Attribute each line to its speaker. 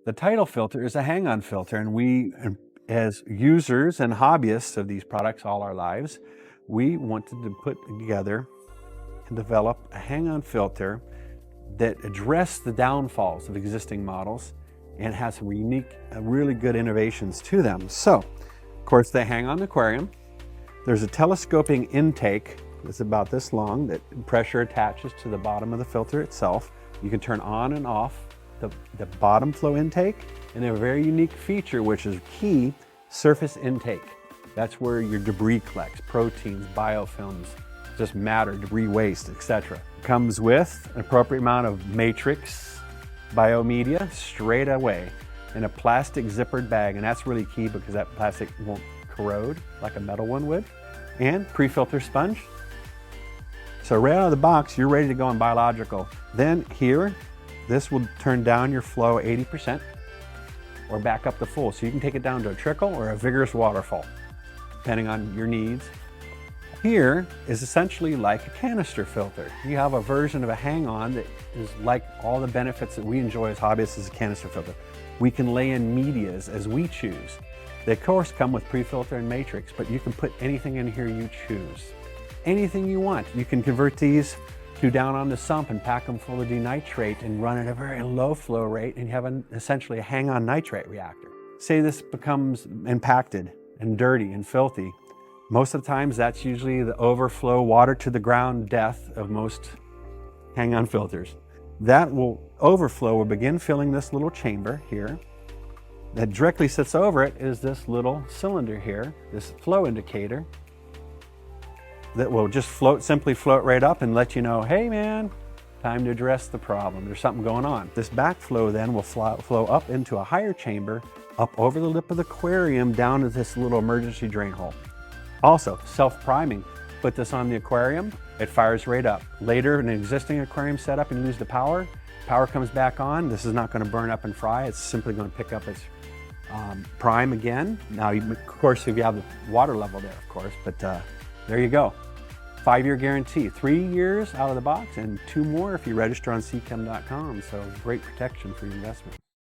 Speaker 1: The Tidal filter is a hang-on filter, and we, as users and hobbyists of these products all our lives, we wanted to put together and develop a hang-on filter that addressed the downfalls of existing models and has some unique, really good innovations to them. So, of course, they hang on the aquarium. There's a telescoping intake that's about this long that pressure attaches to the bottom of the filter itself. You can turn on and off the bottom flow intake, and a very unique feature, which is key, surface intake. That's where your debris collects, proteins, biofilms, just matter, debris waste, etc. Comes with an appropriate amount of matrix biomedia straight away in a plastic zippered bag, and that's really key because that plastic won't corrode like a metal one would. And pre-filter sponge. So right out of the box, you're ready to go on biological. Then here, this will turn down your flow 80% or back up to full. So you can take it down to a trickle or a vigorous waterfall, depending on your needs. Here is essentially like a canister filter. You have a version of a hang-on that is like all the benefits that we enjoy as hobbyists as a canister filter. We can lay in medias as we choose. They of course come with pre-filter and matrix, but you can put anything in here you choose. Anything you want. You can convert these to down on the sump and pack them full of denitrate and run at a very low flow rate, and you have essentially a hang-on nitrate reactor. Say this becomes impacted and dirty and filthy. Most of the times that's usually the overflow water to the ground death of most hang-on filters. That overflow will begin filling this little chamber here. That directly sits over it is this little cylinder here, this flow indicator, that will just simply float right up and let you know, hey man, time to address the problem. There's something going on. This backflow then will flow up into a higher chamber, up over the lip of the aquarium, down to this little emergency drain hole. Also, self-priming. Put this on the aquarium, it fires right up. Later, in an existing aquarium setup and you lose the power comes back on. This is not going to burn up and fry. It's simply going to pick up its prime again. Now, of course, if you have the water level there, of course, but there you go. 5-year guarantee, 3 years out of the box and 2 more if you register on seachem.com. So great protection for your investment.